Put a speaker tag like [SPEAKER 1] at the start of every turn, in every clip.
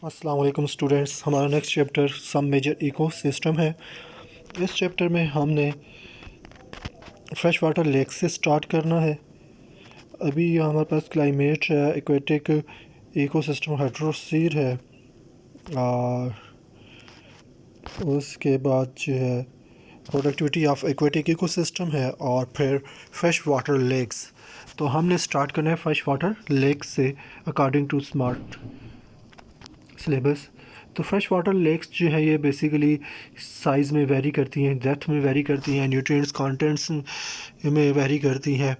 [SPEAKER 1] अस्सलाम वालेकुम स्टूडेंट्स। हमारा next chapter some major ecosystem है। इस चैप्टर में हमने फ्रेश वाटर लेक से स्टार्ट करना है। अभी हमारे पास क्लाइमेट है, एक्वेटिक इकोसिस्टम हाइड्रोस्फीयर है, और उसके बाद जो है प्रोडक्टिविटी ऑफ एक्वेटिक इकोसिस्टम है, और फिर फ्रेश वाटर लेक्स। तो हमने स्टार्ट करना है फ्रेश वाटर लेक से अकॉर्डिंग टू स्मार्ट सिलेबस। तो फ्रेश वाटर लेक्स जो है ये बेसिकली साइज़ में वेरी करती हैं, डेप्थ में वेरी करती हैं, न्यूट्रिएंट्स कंटेंट्स में वेरी करती हैं,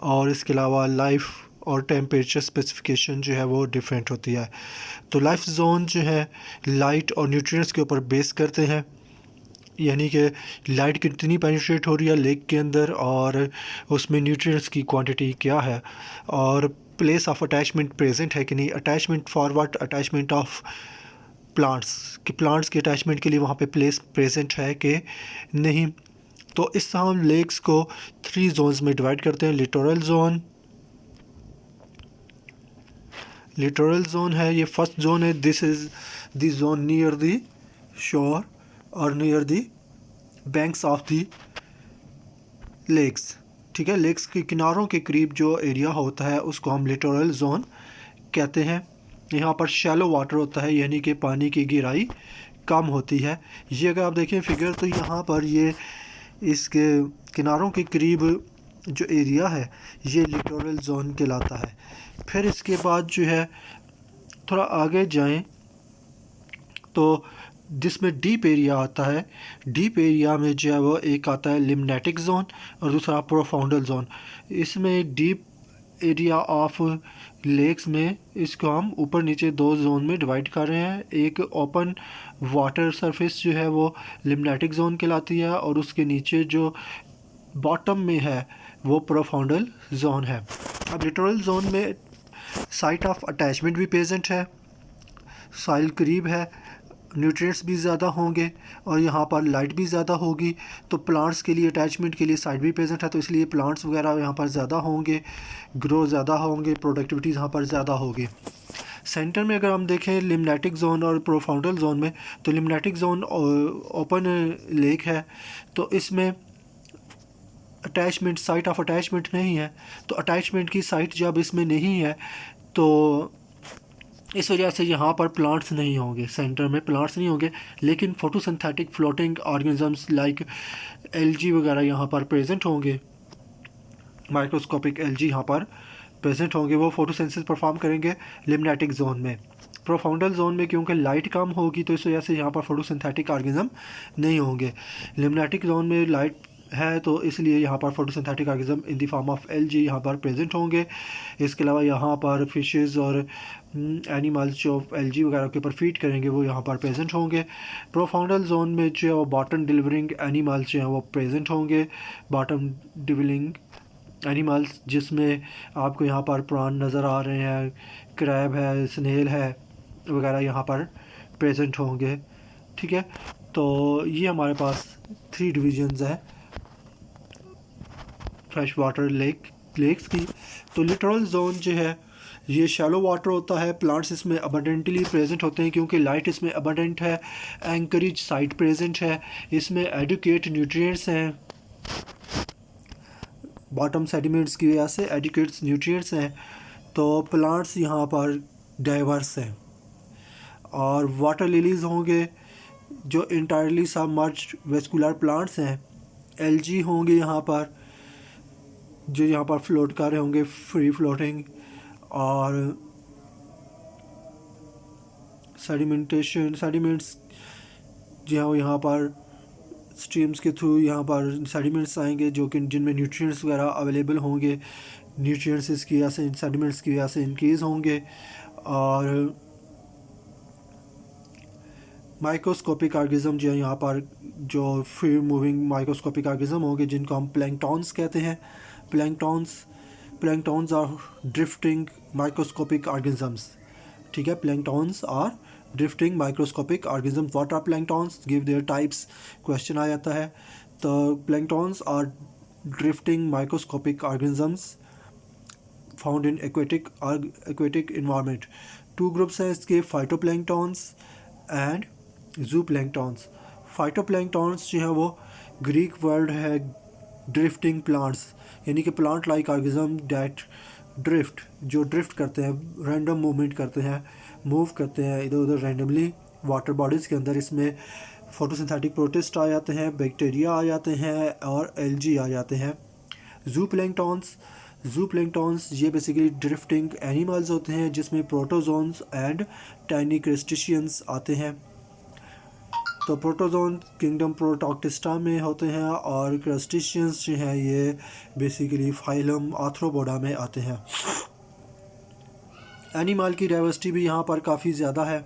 [SPEAKER 1] और इसके अलावा लाइफ और टेम्परेचर स्पेसिफिकेशन जो है वो डिफरेंट होती है। तो लाइफ जोन जो है लाइट और न्यूट्रिएंट्स के ऊपर बेस करते हैं, यानी कि लाइट कितनी पेनिट्रेट हो रही है लेक के अंदर, और उसमें न्यूट्रिएंट्स की क्वांटिटी क्या है, और प्लेस ऑफ अटैचमेंट प्रेजेंट है कि नहीं, attachment for what, attachment of plants के अटैचमेंट के लिए वहाँ पे प्लेस प्रेजेंट है कि नहीं। तो इस तरह हम लेक्स को 3 जोन्स में डिवाइड करते हैं। लिटोरल जोन है, ये फर्स्ट जोन है। This is the zone near the shore और near the banks of the lakes. ठीक है, लेक्स के किनारों के करीब जो एरिया होता है उसको हम लिटोरल जोन कहते हैं। यहाँ पर शैलो वाटर होता है, यानी कि पानी की गहराई कम होती है। ये अगर आप देखें फिगर, तो यहाँ पर ये इसके किनारों के करीब जो एरिया है ये लिटोरल जोन कहलाता है। फिर इसके बाद जो है थोड़ा आगे जाएं तो जिसमें डीप एरिया आता है, डीप एरिया में जो है वो एक आता है लिम्नेटिक जोन और दूसरा प्रोफाउंडल जोन। इसमें डीप एरिया ऑफ लेक्स में इसको हम ऊपर नीचे 2 जोन में डिवाइड कर रहे हैं। एक ओपन वाटर सरफेस जो है वो लिम्नेटिक जोन कहलाती है, और उसके नीचे जो बॉटम में है वो प्रोफाउंडल जोन है। अब लिटोरल जोन में साइट ऑफ अटैचमेंट भी प्रेजेंट है, सॉइल करीब है, न्यूट्रिएंट्स भी ज़्यादा होंगे, और यहाँ पर लाइट भी ज़्यादा होगी। तो प्लांट्स के लिए अटैचमेंट के लिए साइट भी प्रेजेंट है, तो इसलिए प्लांट्स वगैरह यहाँ पर ज़्यादा होंगे, ग्रो ज़्यादा होंगे, प्रोडक्टिविटी यहाँ पर ज़्यादा होगी। सेंटर में अगर हम देखें लिम्नेटिक जोन और प्रोफाउंडल जोन में, तो लिम्नेटिक जोन ओपन लेक है, तो इसमें अटैचमेंट, साइट ऑफ अटैचमेंट नहीं है। तो अटैचमेंट की साइट जब इसमें नहीं है तो इस वजह से यहाँ पर प्लांट्स नहीं होंगे, सेंटर में प्लांट्स नहीं होंगे, लेकिन photosynthetic floating organisms like algae वगैरह यहाँ पर प्रेजेंट होंगे। माइक्रोस्कोपिक एल्गी यहाँ पर प्रेजेंट होंगे, वो फोटोसिंथेसिस परफॉर्म करेंगे लिम्नेटिक जोन में। प्रोफाउंडल जोन में क्योंकि लाइट कम होगी तो इस वजह से यहाँ पर फोटोसिंथेटिक ऑर्गेनिज्म नहीं होंगे। लिम्नेटिक जोन में लाइट है तो इसलिए यहाँ पर photosynthetic organism in the form of algae यहाँ पर प्रेजेंट होंगे। इसके अलावा यहाँ पर फिशेस और एनिमल्स जो एल्गी वगैरह के ऊपर फीड करेंगे वो यहाँ पर प्रेजेंट होंगे। प्रोफाउंडल जोन में जो है वो बॉटम डिलीवरिंग एनिमल्स जो हैं वो प्रेजेंट होंगे, बॉटम डिलीवरिंग एनिमल्स, जिसमें आपको यहाँ पर प्रॉन नज़र आ रहे हैं, क्रैब है, स्नेल है वगैरह यहाँ पर प्रेजेंट होंगे। ठीक है, तो ये हमारे पास 3 डिविजन्स हैं फ्रेश वाटर लेक्स की। तो लिटोरल जोन जो है ये शैलो वाटर होता है, प्लांट्स इसमें अबंडेंटली प्रेजेंट होते हैं क्योंकि लाइट इसमें अबंडेंट है, एंकरेज साइट प्रेजेंट है, इसमें एडुकेट न्यूट्रिएंट्स हैं, बॉटम सेडिमेंट्स की वजह से एडुकेट न्यूट्रिएंट्स हैं। तो प्लांट्स यहाँ पर डाइवर्स हैं, और वाटर लिलीज होंगे जो इंटायरली सबमर्ज्ड वेस्कुलर प्लांट्स हैं। एल्गी होंगे यहाँ पर जो यहाँ पर फ्लोट कर रहे होंगे, फ्री फ्लोटिंग, और सेडिमेंट्स जो यहाँ पर स्ट्रीम्स के थ्रू यहाँ पर सेडिमेंट्स आएंगे जो कि जिनमें न्यूट्रिएंट्स वगैरह अवेलेबल होंगे, न्यूट्रिएंट्स इसकी वजह से, सेडिमेंट्स की वजह से इंक्रीज़ होंगे। और माइक्रोस्कोपिक ऑर्गेनिज्म जो है यहाँ पर जो फ्री मूविंग माइक्रोस्कोपिक ऑर्गेनिज्म होंगे जिनको हम प्लैंक्टॉन्स कहते हैं। Planktons are drifting microscopic organisms. ठीक है, planktons are drifting microscopic organisms. What are planktons, give their types, question आ जाता है। तो planktons are drifting microscopic organisms found in aquatic environment. Two groups हैं इसके, फाइटोप्लैंक्टॉन्स एंड जूप्लैंक्टॉन्स। फाइटोप्लैंक्टॉन्स जो है वो ग्रीक वर्ड है ड्रिफ्टिंग प्लांट्स, यानी कि plant like organism that drift, जो ड्रिफ्ट करते हैं, रैंडम मूवमेंट करते हैं, मूव करते हैं इधर उधर रैंडमली वाटर बॉडीज़ के अंदर। इसमें फोटोसिंथेटिक प्रोटिस्ट आ जाते हैं, बैक्टीरिया आ जाते हैं और एल्गी आ जाते हैं। जूप्लैंक्टॉन्स ये बेसिकली ड्रिफ्टिंग एनिमल्स होते हैं जिसमें प्रोटोजोन्स एंड टाइनी क्रस्टेशियंस आते हैं। तो प्रोटोजोन किंगडम प्रोटोक्टिस्टा में होते हैं और क्रस्टेशियंस जो हैं ये बेसिकली फाइलम आर्थ्रोपोडा में आते हैं। एनिमल की डाइवर्सिटी भी यहाँ पर काफ़ी ज़्यादा है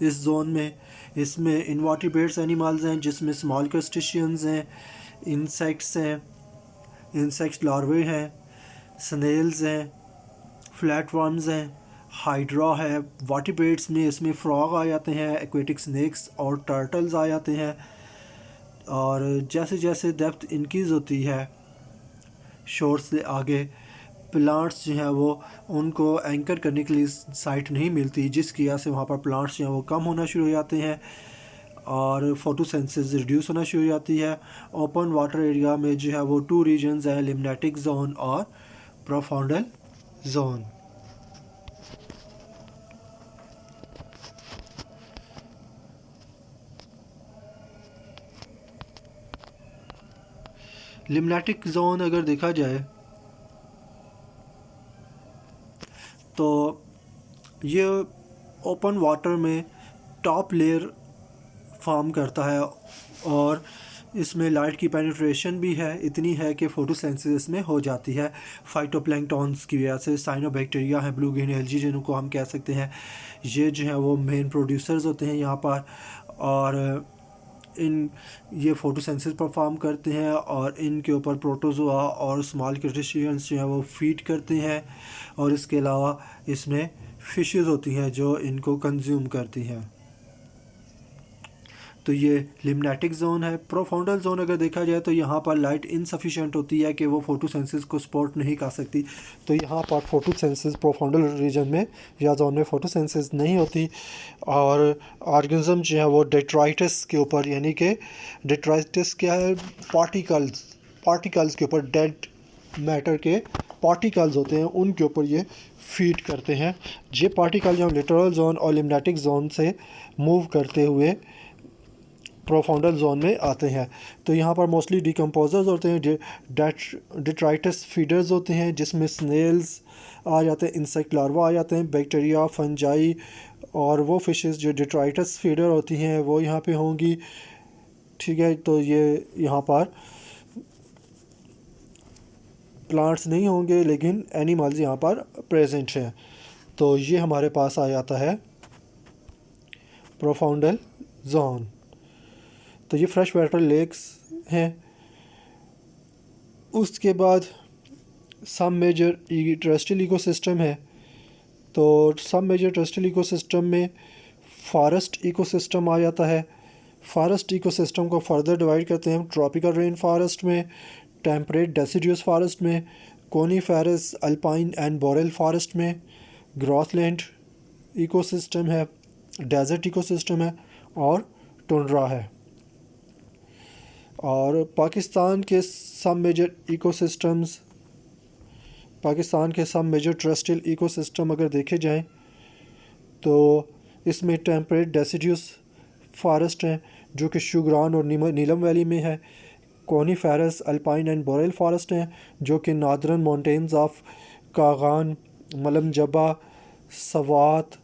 [SPEAKER 1] इस जोन में। इसमें इनवर्टिब्रेट्स एनिमल्स हैं जिसमें स्मॉल क्रस्टेशियंस हैं, इंसेक्ट्स हैं, इंसेक्ट लार्वे हैं, स्नेल्स हैं, फ्लैटवर्म्स हैं, हाइड्रा है। वर्टिब्रेट्स में इसमें फ्रॉग आ जाते हैं, एक्वेटिक स्नेक्स और टर्टल्स आ जाते हैं। और जैसे जैसे डेप्थ इंक्रीज़ होती है शोर से आगे, प्लांट्स जो हैं वो उनको एंकर करने के लिए साइट नहीं मिलती, जिसकी वजह से वहाँ पर प्लांट्स जो हैं वो कम होना शुरू हो जाते हैं और फोटोसिंथेसिस रिड्यूस होना शुरू हो जाती है। ओपन वाटर एरिया में जो है वो टू रीजन्स हैं, लिम्नेटिक जोन और प्रोफाउंडल जोन। लिम्नेटिक जोन अगर देखा जाए तो ये ओपन वाटर में टॉप लेयर फॉर्म करता है और इसमें लाइट की पेनिट्रेशन भी है, इतनी है कि फोटोसिंथेसिस में हो जाती है फाइटोप्लैंक्टॉन्स की वजह से। साइनोबैक्टीरिया हैं, ब्लू ग्रीन एल्गी जिनको हम कह सकते हैं, ये जो है वो मेन प्रोड्यूसर्स होते हैं यहाँ पर और ये फोटोसिंथेसिस परफॉर्म करते हैं और इनके ऊपर प्रोटोजोआ और स्मॉल क्रस्टेशियंस जो है वो फीड करते हैं। और इसके अलावा इसमें फिशेस होती हैं जो इनको कंज्यूम करती हैं। तो ये लिम्नेटिक जोन है। प्रोफाउंडल जोन अगर देखा जाए तो यहाँ पर लाइट इनसफिशिएंट होती है कि वो फोटोसिंथेसिस को सपोर्ट नहीं कर सकती, तो यहाँ पर फोटोसिंथेसिस प्रोफाउंडल रीजन में या जोन में फोटोसिंथेसिस नहीं होती और ऑर्गेनिज्म जो है वो डेट्राइटिस के ऊपर, यानी कि डेट्राइटिस क्या है, पार्टिकल्स के ऊपर, डेड मैटर के पार्टिकल्स होते हैं उनके ऊपर ये फीड करते हैं। ये पार्टिकल जो लिटरल जोन और लिम्नेटिक जोन से मूव करते हुए प्रोफाउंडल जोन में आते हैं। तो यहाँ पर मोस्टली डिकम्पोजर्स होते हैं, डेट्राइटिस फीडर्स होते हैं जिसमें स्नेल्स आ जाते हैं, इंसेक्ट लार्वा आ जाते हैं, बैक्टीरिया, फंजाई और वो फिशेस जो डेट्राइटिस फीडर होती हैं वो यहाँ पे होंगी। ठीक है, तो ये यहाँ पर प्लांट्स नहीं होंगे लेकिन एनिमल्स यहाँ पर प्रेजेंट हैं। तो ये हमारे पास आ जाता है प्रोफाउंडल जोन। तो ये फ्रेश वाटर लेक्स हैं। उसके बाद सब मेजर टेरेस्ट्रियल इकोसिस्टम है। तो सब मेजर टेरेस्ट्रियल इकोसिस्टम में फॉरेस्ट इकोसिस्टम आ जाता है। फॉरेस्ट इकोसिस्टम को फर्दर डिवाइड करते हैं हम ट्रॉपिकल रेन फॉरेस्ट में, टेम्परेट डेसिडुअस फॉरेस्ट में, coniferous, alpine and boreal forest में, ग्रासलैंड इकोसिस्टम है, डेजर्ट इकोसिस्टम है और टुंड्रा है। और पाकिस्तान के सब मेजर टेरेस्ट्रियल इकोसिस्टम अगर देखे जाएं तो इसमें टेम्परेट डेसिडुअस फॉरेस्ट हैं जो कि शुगरान और नीलम वैली में है। Coniferous, alpine and boreal forest हैं जो कि नादरन माउंटेन्स ऑफ कागान, मलम जबा, सवात,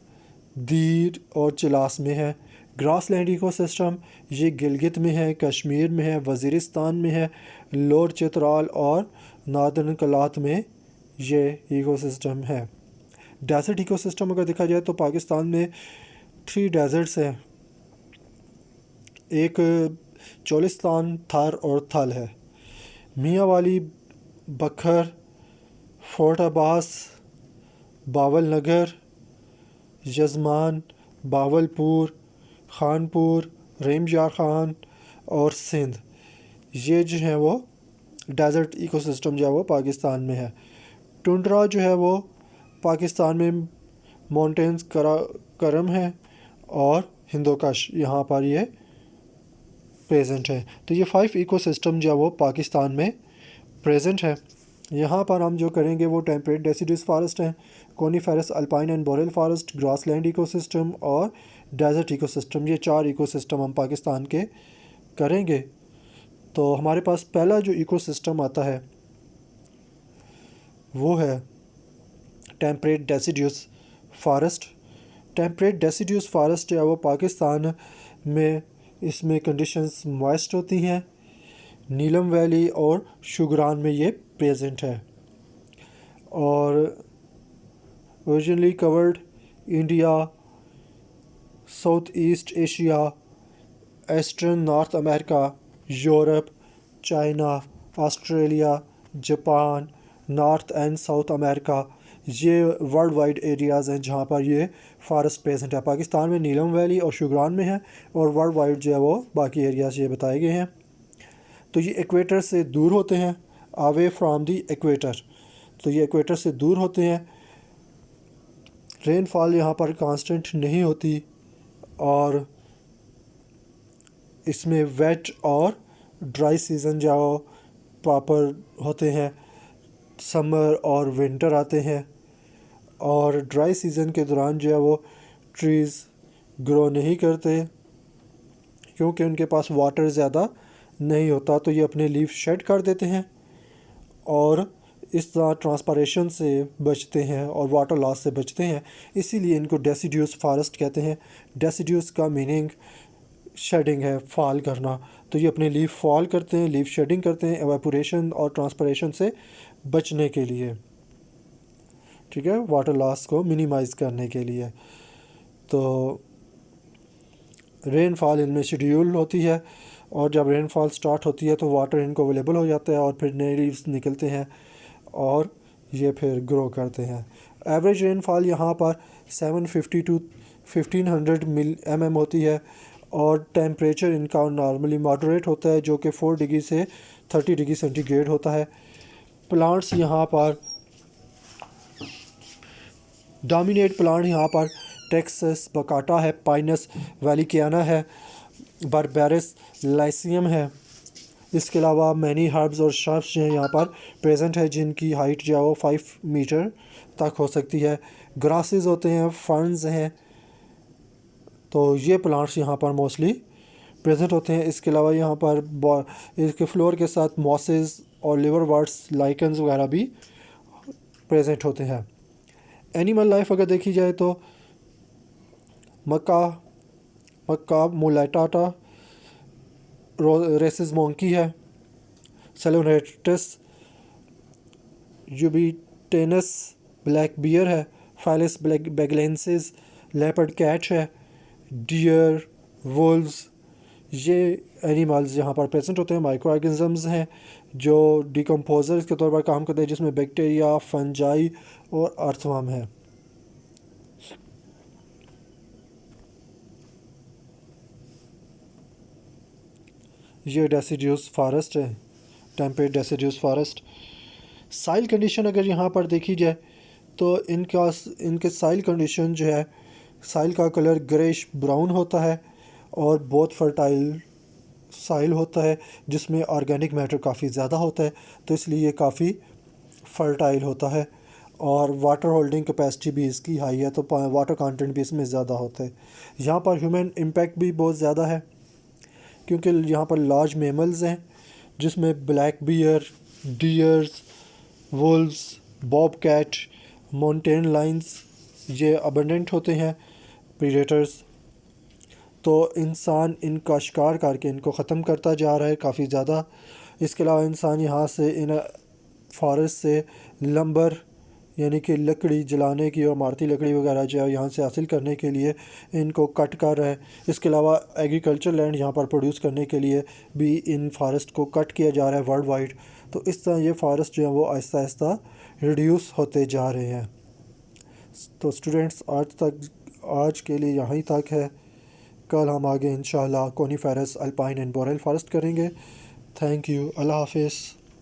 [SPEAKER 1] दीर और चिलास में है। ग्रासलैंड इकोसिस्टम ये गिलगित में है, कश्मीर में है, वज़ीरिस्तान में है, लोअर चित्राल और नादरन कलात में ये इकोसिस्टम है। डेजर्ट इकोसिस्टम अगर देखा जाए तो पाकिस्तान में 3 डेजर्ट्स हैं, एक चोलिस्तान, थार और थल है। मियाँ वाली, बखर, फोर्ट अब्बास, बावल नगर, यजमान, बावलपुर, खानपुर, रेमजार खान और सिंध, ये जो है वो डेजर्ट इकोसिस्टम जो है वो पाकिस्तान में है। टुंड्रा जो है वो पाकिस्तान में माउंटेन्स करम है और हिंदोकश यहाँ पर ये प्रेजेंट है। तो ये 5 इकोसिस्टम जो है वो पाकिस्तान में प्रेजेंट है। यहाँ पर हम जो करेंगे वो टेम्परेट डेसिडुअस फॉरेस्ट हैं, coniferous alpine and boreal forest, grassland ecosystem और डेजर्ट इकोसिस्टम। ये 4 इकोसिस्टम हम पाकिस्तान के करेंगे। तो हमारे पास पहला जो इकोसिस्टम आता है वो है temperate deciduous forest. Temperate deciduous forest जो है वो पाकिस्तान में इसमें कंडीशंस मॉइस्ट होती हैं। नीलम वैली और शुगरान में ये प्रेजेंट है और originally covered India, south east Asia, eastern north America, Europe, China, Australia, Japan, north and south America. ये वर्ल्ड वाइड एरियाज़ हैं जहाँ पर ये फॉरेस्ट प्रेजेंट है। पाकिस्तान में नीलम वैली और शुगरान में है और वर्ल्ड वाइड जो है वो बाकी एरियाज़ ये बताए गए हैं। तो ये इक्वेटर से दूर होते हैं, अवे फ्रॉम दी इक्वेटर। तो ये इक्वेटर से दूर होते हैं। रेनफॉल यहाँ पर कांस्टेंट नहीं होती और इसमें वेट और ड्राई सीज़न जो प्रॉपर होते हैं। समर और विंटर आते हैं और ड्राई सीज़न के दौरान जो है वो ट्रीज़ ग्रो नहीं करते क्योंकि उनके पास वाटर ज़्यादा नहीं होता। तो ये अपने लीफ शेड कर देते हैं और इस तरह ट्रांसपरेशन से बचते हैं और वाटर लॉस से बचते हैं। इसीलिए इनको डेसिडुअस फॉरेस्ट कहते हैं। डेसिडुअस का मीनिंग शेडिंग है, फॉल करना। तो ये अपने लीफ फॉल करते हैं, लीफ शेडिंग करते हैं एवापोरेशन और ट्रांसपरेशन से बचने के लिए, ठीक है, वाटर लॉस को मिनिमाइज़ करने के लिए। तो रेनफॉल इनमें शेड्यूल होती है और जब रेनफॉल स्टार्ट होती है तो वाटर इनको अवेलेबल हो जाता है और फिर नए लीव्स निकलते हैं और ये फिर ग्रो करते हैं। एवरेज रेनफॉल यहाँ पर 750 टू 1500 mm होती है और टेम्परेचर इनका नॉर्मली मॉडरेट होता है जो कि 4 डिग्री से 30 डिग्री सेंटीग्रेड होता है। प्लांट्स यहाँ पर डोमिनेट प्लांट यहाँ पर टेक्सस बकाटा है, पाइनस वैलिकियाना है, बर्बेरिस लाइसियम है। इसके अलावा मैनी हर्ब्स और श्रब्स जो हैं यहाँ पर प्रेजेंट है जिनकी हाइट जो है वो 5 मीटर तक हो सकती है। ग्रासेस होते हैं, फर्न्स हैं। तो ये प्लांट्स यहाँ पर मोस्टली प्रेजेंट होते हैं। इसके अलावा यहाँ पर इसके फ्लोर के साथ मॉसेस और लिवरवर्ट्स, लाइकन्स वगैरह भी प्रेजेंट होते हैं। एनिमल लाइफ अगर देखी जाए तो मक्का मुलाटाटा रेसिस मोंकी है, सेलोनेटस यूबिटेनस ब्लैक बियर है, फाइलस बेगलेंसिस लेपर्ड कैट है, डियर, वुल्व्स। ये एनिमल्स यहाँ पर प्रेजेंट होते हैं। माइक्रो ऑर्गेनिजम्स हैं जो डिकम्पोजर्स के तौर पर काम करते हैं जिसमें बैक्टीरिया, फंजाई और अर्थवर्म है। ये डेसिडुअस फॉरेस्ट है, टेम्परेट डेसिडुअस फॉरेस्ट। साइल कंडीशन अगर यहाँ पर देखी जाए तो इनके साइल कंडीशन जो है, साइल का कलर ग्रेश ब्राउन होता है और बहुत फर्टाइल साइल होता है जिसमें ऑर्गेनिक मैटर काफ़ी ज़्यादा होता है। तो इसलिए ये काफ़ी फर्टाइल होता है और वाटर होल्डिंग कैपेसिटी भी इसकी हाई है, तो वाटर कंटेंट भी इसमें ज़्यादा होता है। यहाँ पर ह्यूमन इम्पैक्ट भी बहुत ज़्यादा है क्योंकि यहाँ पर लार्ज मैमल्स हैं जिसमें black bear, dears, Wolves, Bobcat, mountain Lions ये अबंडेंट होते हैं प्रीडेटर्स। तो इंसान इनका शिकार करके इनको ख़त्म करता जा रहा है काफ़ी ज़्यादा। इसके अलावा इंसान यहाँ से इन फॉरेस्ट से लंबर यानी कि लकड़ी जलाने की और इमारती लकड़ी वगैरह जो है यहाँ से हासिल करने के लिए इनको कट कर रहा है। इसके अलावा एग्रीकल्चर लैंड यहाँ पर प्रोड्यूस करने के लिए भी इन फॉरेस्ट को कट किया जा रहा है वर्ल्ड वाइड। तो इस तरह ये फॉरेस्ट जो है वो आहिस्ता आहिस्ता रिड्यूस होते जा रहे हैं। तो स्टूडेंट्स आज के लिए यहीं तक है। कल हम आगे इंशाल्लाह coniferous alpine and boreal forest करेंगे। Thank you. अल्लाह हाफिज़।